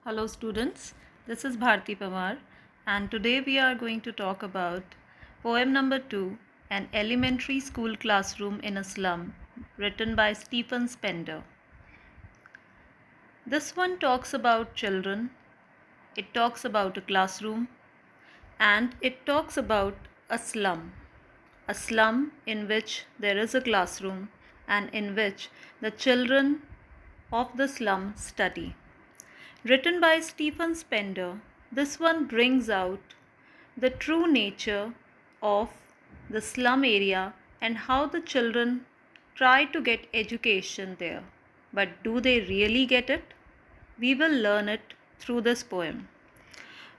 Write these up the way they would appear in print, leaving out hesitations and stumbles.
Hello students, this is Bharti Pamar and today we are going to talk about poem number 2, An Elementary School Classroom in a Slum, written by Stephen Spender. This one talks about children, it talks about a classroom, and it talks about a slum in which there is a classroom and in which the children of the slum study. Written by Stephen Spender, this one brings out the true nature of the slum area and how the children try to get education there. But do they really get it? We will learn it through this poem.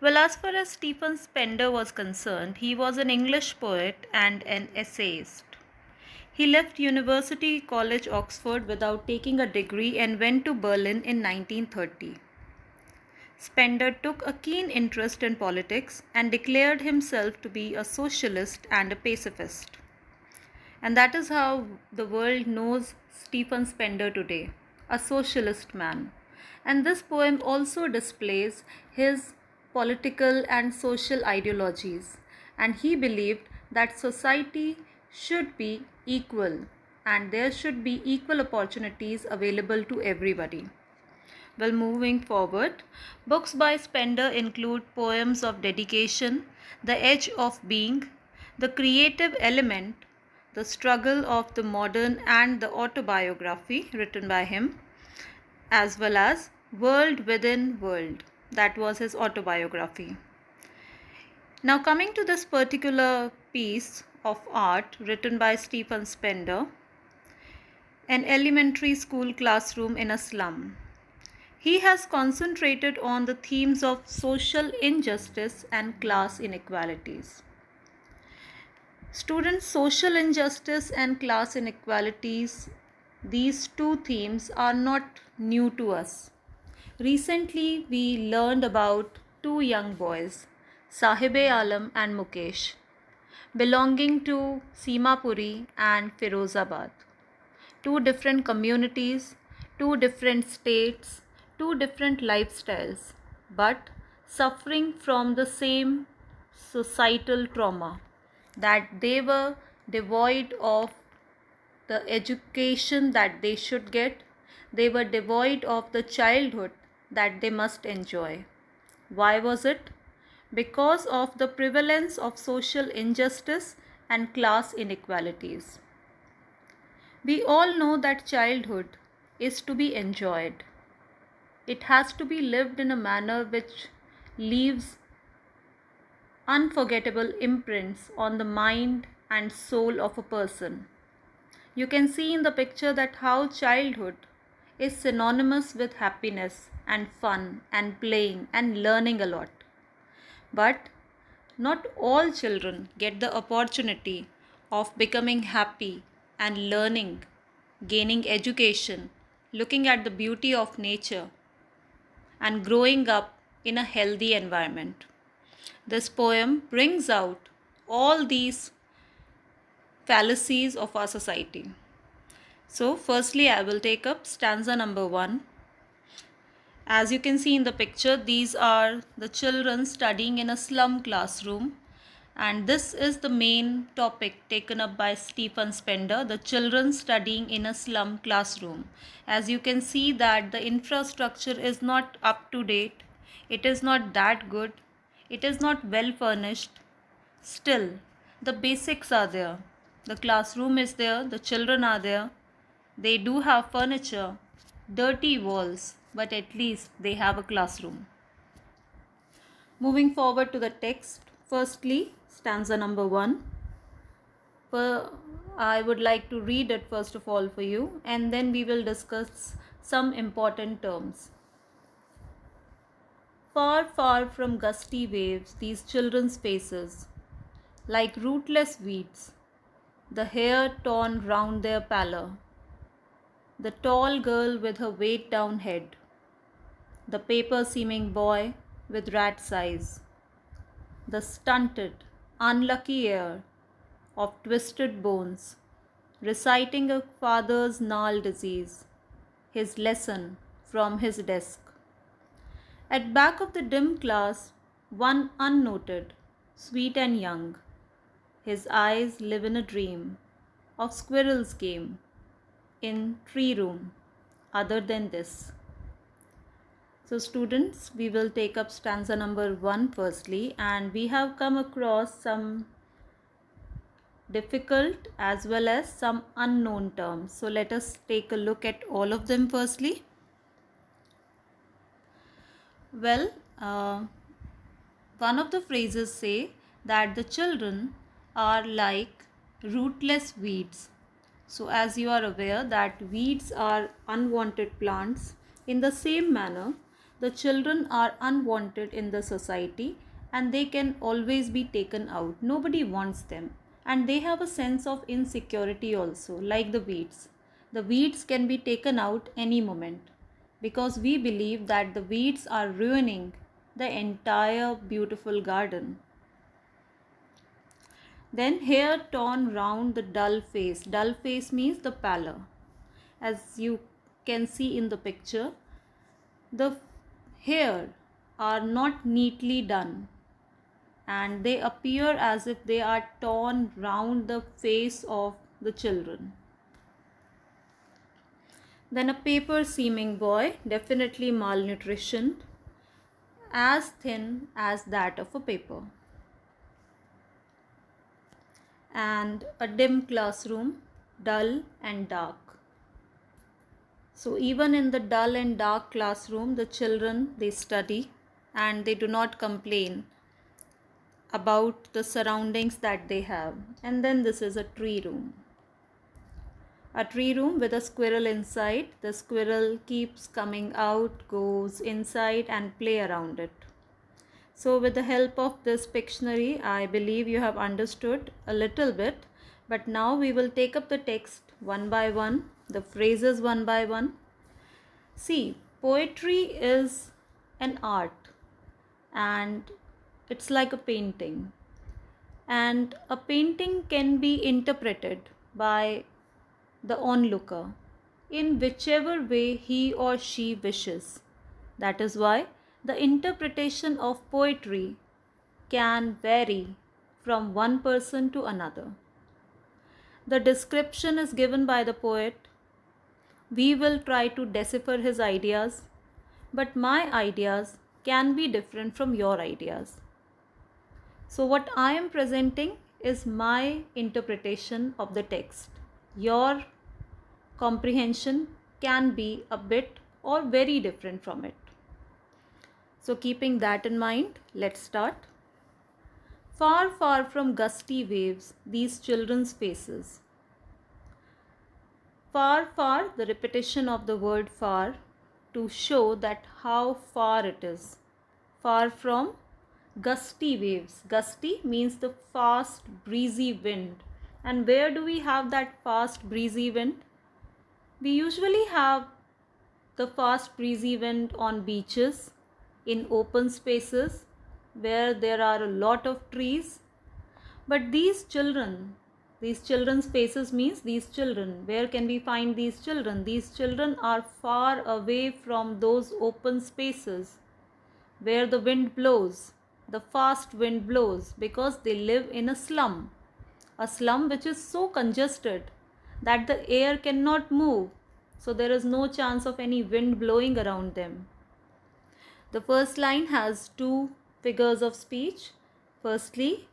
Well, as far as Stephen Spender was concerned, he was an English poet and an essayist. He left University College Oxford without taking a degree and went to Berlin in 1930. Spender took a keen interest in politics and declared himself to be a socialist and a pacifist. And that is how the world knows Stephen Spender today, a socialist man. And this poem also displays his political and social ideologies. And he believed that society should be equal and there should be equal opportunities available to everybody. Well, moving forward, books by Spender include poems of dedication, The Edge of Being, The Creative Element, The Struggle of the Modern, and the autobiography written by him, as well as World Within World. That was his autobiography. Now, coming to this particular piece of art written by Stephen Spender, An Elementary School Classroom in a Slum. He has concentrated on the themes of social injustice and class inequalities. Students, social injustice and class inequalities, these two themes are not new to us. Recently, we learned about two young boys, Sahibe Alam and Mukesh, belonging to Simapuri and Firozabad. Two different communities, two different states, two different lifestyles, but suffering from the same societal trauma, that they were devoid of the education that they should get, they were devoid of the childhood that they must enjoy. Why was it? Because of the prevalence of social injustice and class inequalities. We all know that childhood is to be enjoyed. It has to be lived in a manner which leaves unforgettable imprints on the mind and soul of a person. You can see in the picture that how childhood is synonymous with happiness and fun and playing and learning a lot. But not all children get the opportunity of becoming happy and learning, gaining education, looking at the beauty of nature, and growing up in a healthy environment. This poem brings out all these fallacies of our society. So, firstly, I will take up stanza number 1. As you can see in the picture, these are the children studying in a slum classroom, and this is the main topic taken up by Stephen Spender, the children studying in a slum classroom. As you can see that the infrastructure is not up to date, it is not that good, it is not well furnished. Still, the basics are there. The classroom is there, the children are there, they do have furniture, dirty walls, but at least they have a classroom. Moving forward to the text, firstly, stanza number 1. I would like to read it first of all for you, and then we will discuss some important terms. Far, far from gusty waves, these children's faces, like rootless weeds, the hair torn round their pallor, the tall girl with her weighed down head, the paper seeming boy with rat's eyes, the stunted, unlucky heir of twisted bones, reciting a father's gnarled disease, his lesson from his desk. At back of the dim class, one unnoted, sweet and young. His eyes live in a dream of squirrel's game in tree room. Other than this. So students, we will take up stanza number 1 firstly, and we have come across some difficult as well as some unknown terms. So let us take a look at all of them firstly. Well, one of the phrases say that the children are like rootless weeds. So as you are aware that weeds are unwanted plants, in the same manner, the children are unwanted in the society and they can always be taken out. Nobody wants them. And they have a sense of insecurity also, like the weeds. The weeds can be taken out any moment because we believe that the weeds are ruining the entire beautiful garden. Then hair torn round the dull face. Dull face means the pallor. As you can see in the picture, the hair are not neatly done and they appear as if they are torn round the face of the children. Then a paper seeming boy, definitely malnutrition, as thin as that of a paper. And a dim classroom, dull and dark. So even in the dull and dark classroom, the children, they study and they do not complain about the surroundings that they have. And then this is a tree room. A tree room with a squirrel inside. The squirrel keeps coming out, goes inside and play around it. So with the help of this Pictionary, I believe you have understood a little bit. But now we will take up the text one by one, the phrases one by one. See, poetry is an art and it's like a painting. And a painting can be interpreted by the onlooker in whichever way he or she wishes. That is why the interpretation of poetry can vary from one person to another. The description is given by the poet. We will try to decipher his ideas, but my ideas can be different from your ideas. So what I am presenting is my interpretation of the text. Your comprehension can be a bit or very different from it. So keeping that in mind, let's start. Far, far from gusty waves, these children's faces. Far, far, the repetition of the word far to show that how far it is. Far from gusty waves. Gusty means the fast breezy wind. And where do we have that fast breezy wind? We usually have the fast breezy wind on beaches, in open spaces where there are a lot of trees. But these children's faces means these children. Where can we find these children? These children are far away from those open spaces where the wind blows, the fast wind blows, because they live in a slum which is so congested that the air cannot move. So there is no chance of any wind blowing around them. The first line has two figures of speech. Firstly,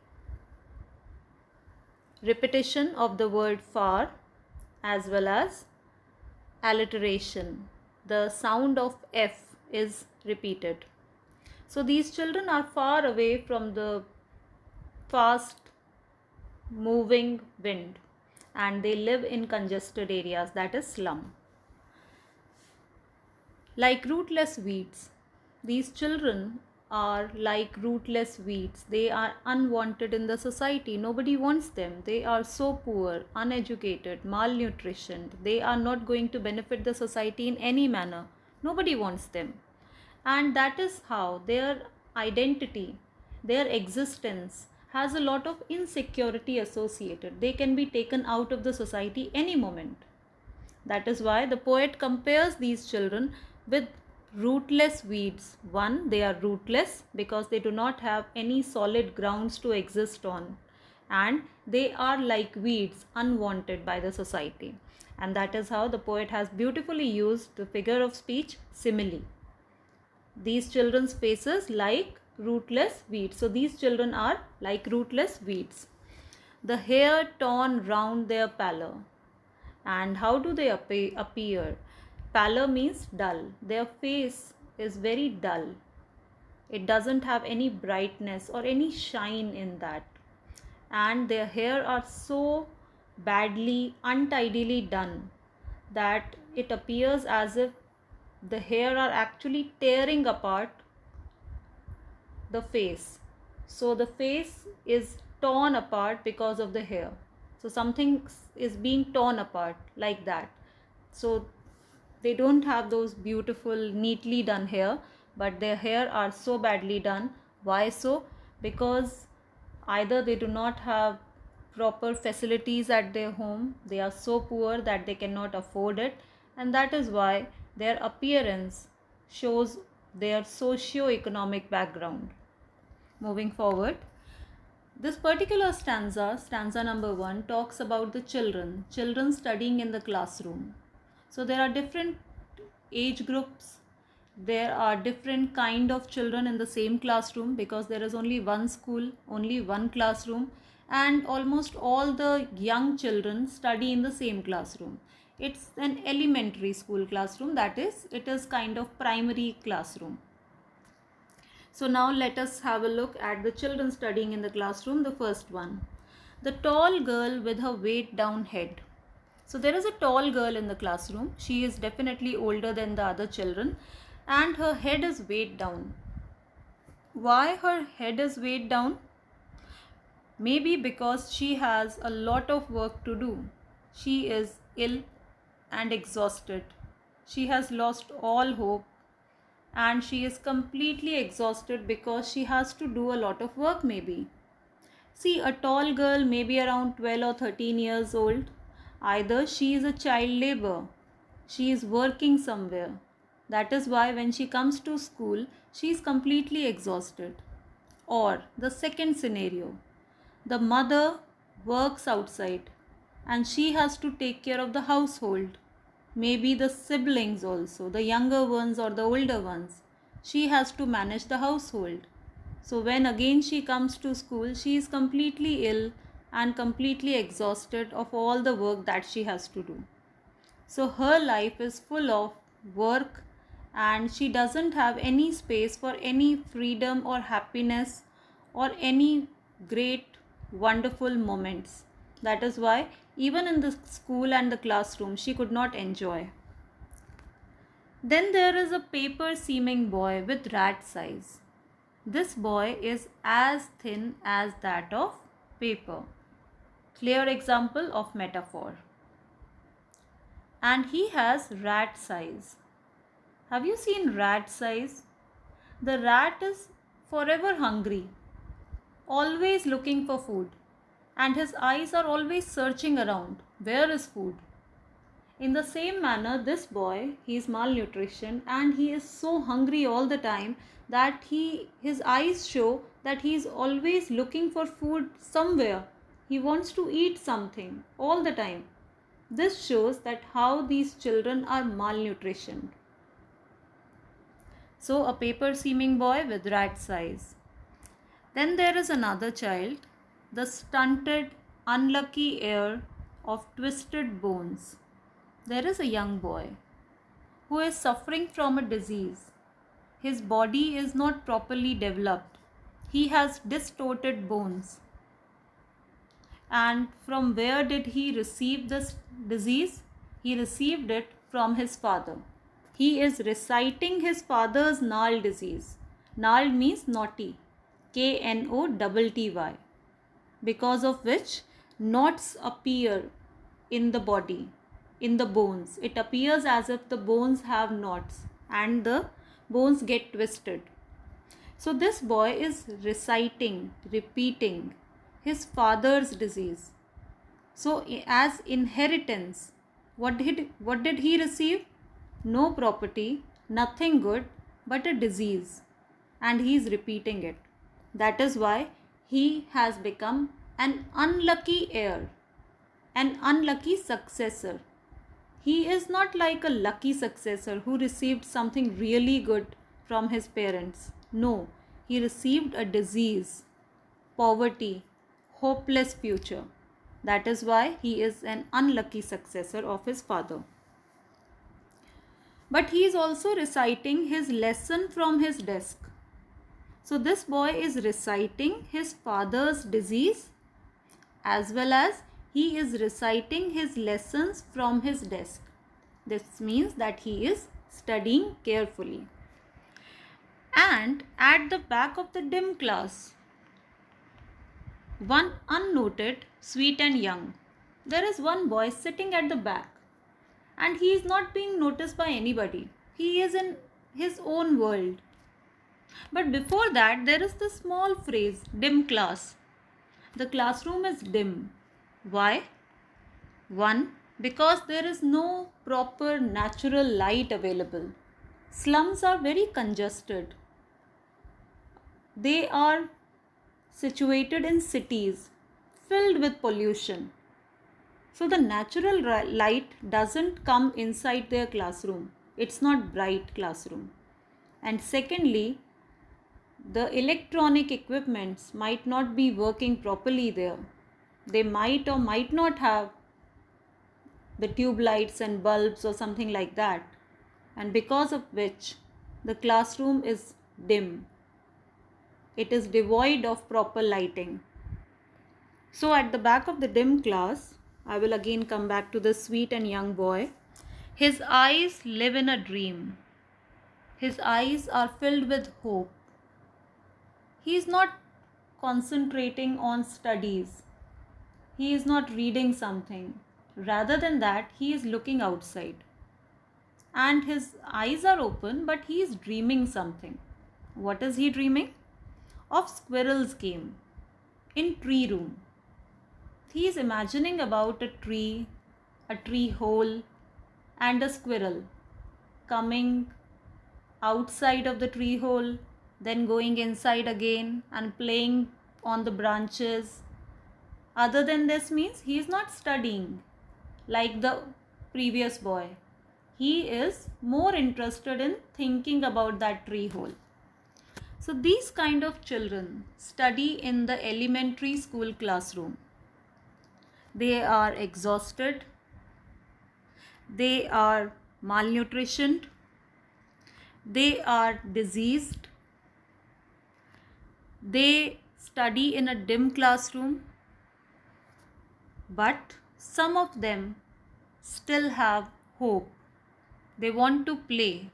repetition of the word far as well as alliteration. The sound of F is repeated. So these children are far away from the fast moving wind and they live in congested areas, that is slum. Like rootless weeds. These children are like rootless weeds. They are unwanted in the society. Nobody wants them. They are so poor, uneducated, malnutritioned. They are not going to benefit the society in any manner. Nobody wants them. And that is how their identity, their existence has a lot of insecurity associated. They can be taken out of the society any moment. That is why the poet compares these children with Rootless weeds. One, they are rootless because they do not have any solid grounds to exist on, and they are like weeds, unwanted by the society. And that is how the poet has beautifully used the figure of speech simile. These children's faces like rootless weeds. So these children are like rootless weeds. The hair torn round their pallor. And how do they appear? Pallor means dull. Their face is very dull. It doesn't have any brightness or any shine in that. And their hair are so badly, untidily done that it appears as if the hair are actually tearing apart the face. So the face is torn apart because of the hair. So something is being torn apart like that. So they don't have those beautiful, neatly done hair, but their hair are so badly done. Why so? Because either they do not have proper facilities at their home, they are so poor that they cannot afford it, and that is why their appearance shows their socio-economic background. Moving forward, this particular stanza, stanza number 1, talks about the children studying in the classroom. So there are different age groups, there are different kind of children in the same classroom because there is only one school, only one classroom, and almost all the young children study in the same classroom. It's an elementary school classroom, that is, it is kind of primary classroom. So now let us have a look at the children studying in the classroom. The first one, the tall girl with her weighed down head. So there is a tall girl in the classroom. She is definitely older than the other children and her head is weighed down. Why her head is weighed down? Maybe because she has a lot of work to do. She is ill and exhausted. She has lost all hope and she is completely exhausted because she has to do a lot of work maybe. See, a tall girl maybe around 12 or 13 years old. Either she is a child labor, she is working somewhere. That is why when she comes to school, she is completely exhausted. Or the second scenario, the mother works outside and she has to take care of the household. Maybe the siblings also, the younger ones or the older ones. She has to manage the household. So when again she comes to school, she is completely ill and completely exhausted of all the work that she has to do. So her life is full of work and she doesn't have any space for any freedom or happiness or any great wonderful moments. That is why even in the school and the classroom she could not enjoy. Then there is a paper seeming boy with rat's eyes. This boy is as thin as that of paper. Clear example of metaphor. And he has rat's eyes. Have you seen rat's eyes? The rat is forever hungry, always looking for food, and his eyes are always searching around. Where is food? In the same manner, this boy, he is malnutrition and he is so hungry all the time that his eyes show that he is always looking for food somewhere. He wants to eat something all the time. This shows that how these children are malnutritioned. So a paper seeming boy with rat's eyes. Then there is another child, the stunted, unlucky heir of twisted bones. There is a young boy who is suffering from a disease. His body is not properly developed. He has distorted bones. And from where did he receive this disease? He received it from his father. He is reciting his father's gnarl disease. Gnarl means naughty. Knotty. Because of which knots appear in the body, in the bones. It appears as if the bones have knots and the bones get twisted. So this boy is reciting, repeating his father's disease. So as inheritance, what did he receive? No property, nothing good but a disease, and he is repeating it. That is why he has become an unlucky heir, an unlucky successor. He is not like a lucky successor who received something really good from his parents. No, he received a disease, poverty, hopeless future. That is why he is an unlucky successor of his father. But he is also reciting his lesson from his desk. So this boy is reciting his father's disease as well as he is reciting his lessons from his desk. This means that he is studying carefully. And at the back of the dim class, one unnoted, sweet and young, there is one boy sitting at the back, and he is not being noticed by anybody. He is in his own world. But before that, there is the small phrase, dim class. The classroom is dim. Why? One, because there is no proper natural light available. Slums are very congested. They are situated in cities filled with pollution. So the natural light doesn't come inside their classroom. It's not bright classroom. And secondly, the electronic equipments might not be working properly there. They might or might not have the tube lights and bulbs or something like that, and because of which the classroom is dim. It is devoid of proper lighting. So at the back of the dim class, I will again come back to the sweet and young boy. His eyes live in a dream. His eyes are filled with hope. He is not concentrating on studies. He is not reading something. Rather than that, he is looking outside. And his eyes are open, but he is dreaming something. What is he dreaming? Of squirrel's game in tree room. He is imagining about a tree hole, and a squirrel coming outside of the tree hole, then going inside again and playing on the branches. Other than this means he is not studying like the previous boy. He is more interested in thinking about that tree hole. So these kind of children study in the elementary school classroom. They are exhausted. They are malnutritioned. They are diseased. They study in a dim classroom. But some of them still have hope. They want to play.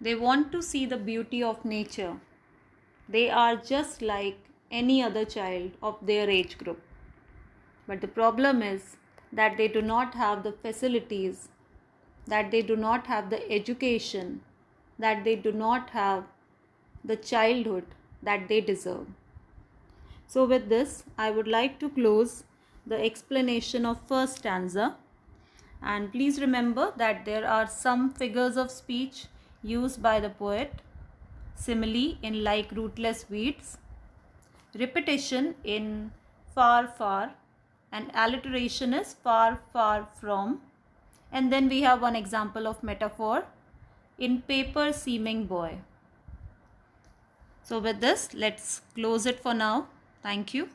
They want to see the beauty of nature. They are just like any other child of their age group. But the problem is that they do not have the facilities, that they do not have the education, that they do not have the childhood that they deserve. So with this, I would like to close the explanation of first stanza. And please remember that there are some figures of speech used by the poet. Simile in like rootless weeds, repetition in far far, and alliteration is far far from. And then we have one example of metaphor in paper seeming boy. So with this, let's close it for now. Thank you.